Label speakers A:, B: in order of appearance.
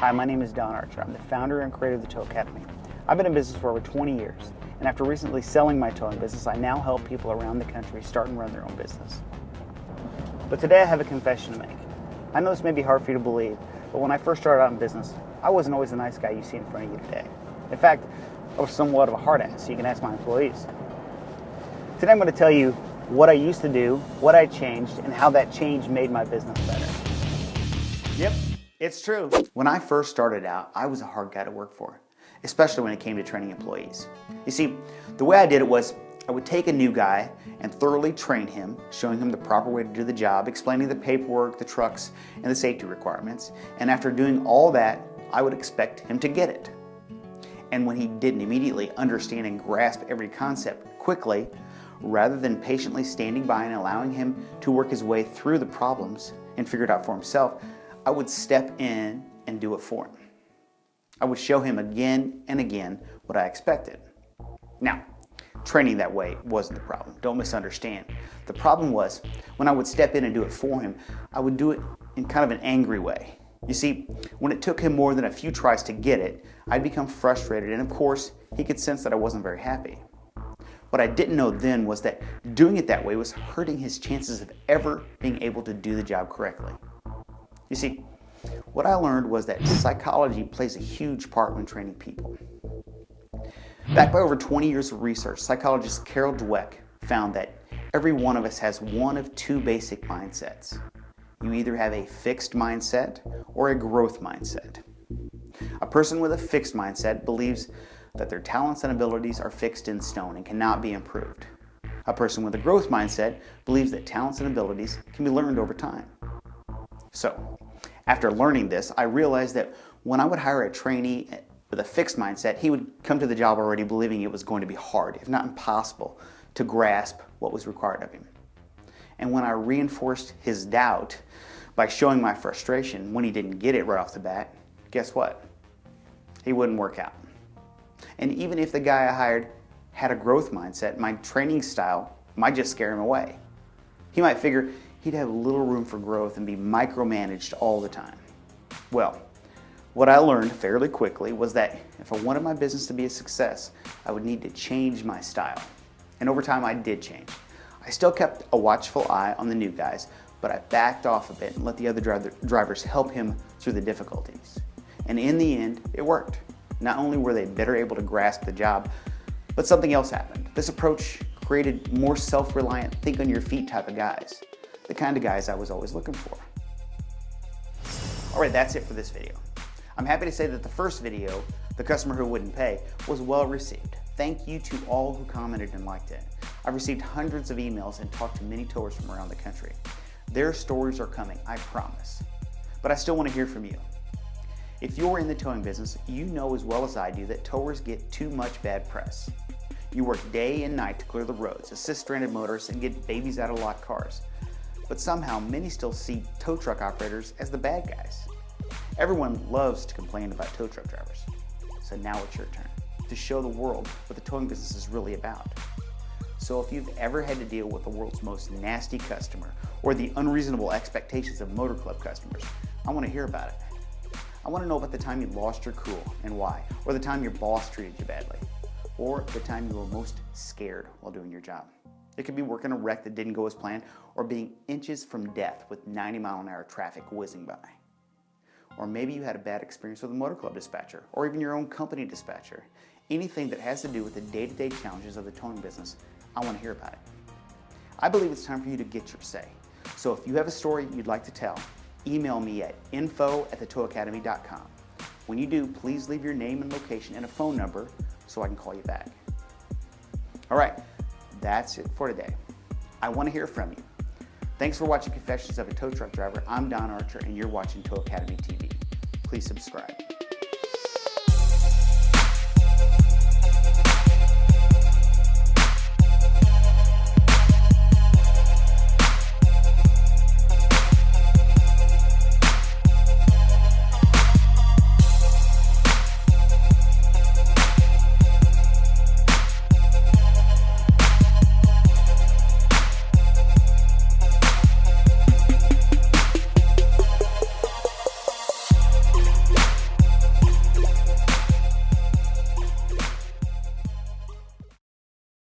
A: Hi, my name is Don Archer. I'm the founder and creator of the Tow Academy. I've been in business for over 20 years, and after recently selling my towing business, I now help people around the country start and run their own business. But today I have a confession to make. I know this may be hard for you to believe, but when I first started out in business, I wasn't always the nice guy you see in front of you today. In fact, I was somewhat of a hard ass, so you can ask my employees. Today I'm going to tell you what I used to do, what I changed, and how that change made my business better. Yep, it's true. When I first started out, I was a hard guy to work for, especially when it came to training employees. You see, the way I did it was I would take a new guy and thoroughly train him, showing him the proper way to do the job, explaining the paperwork, the trucks, and the safety requirements. And after doing all that, I would expect him to get it. And when he didn't immediately understand and grasp every concept quickly, rather than patiently standing by and allowing him to work his way through the problems and figure it out for himself, I would step in and do it for him. I would show him again and again what I expected. Now, training that way wasn't the problem. Don't misunderstand. The problem was when I would step in and do it for him, I would do it in kind of an angry way. You see, when it took him more than a few tries to get it, I'd become frustrated, and of course, he could sense that I wasn't very happy. What I didn't know then was that doing it that way was hurting his chances of ever being able to do the job correctly. You see, what I learned was that psychology plays a huge part when training people. Backed by over 20 years of research, psychologist Carol Dweck found that every one of us has one of two basic mindsets. You either have a fixed mindset or a growth mindset. A person with a fixed mindset believes that their talents and abilities are fixed in stone and cannot be improved. A person with a growth mindset believes that talents and abilities can be learned over time. So, after learning this, I realized that when I would hire a trainee with a fixed mindset, he would come to the job already believing it was going to be hard, if not impossible, to grasp what was required of him. And when I reinforced his doubt by showing my frustration when he didn't get it right off the bat, guess what? He wouldn't work out. And even if the guy I hired had a growth mindset, my training style might just scare him away. He might figure he'd have little room for growth and be micromanaged all the time. Well, what I learned fairly quickly was that if I wanted my business to be a success, I would need to change my style. And over time, I did change. I still kept a watchful eye on the new guys, but I backed off a bit and let the other drivers help him through the difficulties. And in the end, it worked. Not only were they better able to grasp the job, but something else happened. This approach created more self-reliant, think-on-your-feet type of guys. The kind of guys I was always looking for. All right, that's it for this video. I'm happy to say that the first video, The Customer Who Wouldn't Pay, was well received. Thank you to all who commented and liked it. I've received hundreds of emails and talked to many towers from around the country. Their stories are coming, I promise. But I still want to hear from you. If you're in the towing business, you know as well as I do that towers get too much bad press. You work day and night to clear the roads, assist stranded motorists, and get babies out of locked cars. But somehow, many still see tow truck operators as the bad guys. Everyone loves to complain about tow truck drivers. So now it's your turn to show the world what the towing business is really about. So if you've ever had to deal with the world's most nasty customer or the unreasonable expectations of motor club customers, I want to hear about it. I want to know about the time you lost your cool and why, or the time your boss treated you badly, or the time you were most scared while doing your job. It could be working a wreck that didn't go as planned, or being inches from death with 90-mile-an-hour traffic whizzing by. Or maybe you had a bad experience with a motor club dispatcher, or even your own company dispatcher. Anything that has to do with the day-to-day challenges of the towing business, I want to hear about it. I believe it's time for you to get your say. So if you have a story you'd like to tell, email me at info@thetowacademy.com. When you do, please leave your name and location and a phone number so I can call you back. All right, that's it for today. I want to hear from you. Thanks for watching Confessions of a Tow Truck Driver. I'm Don Archer, and you're watching Tow Academy TV. Please subscribe.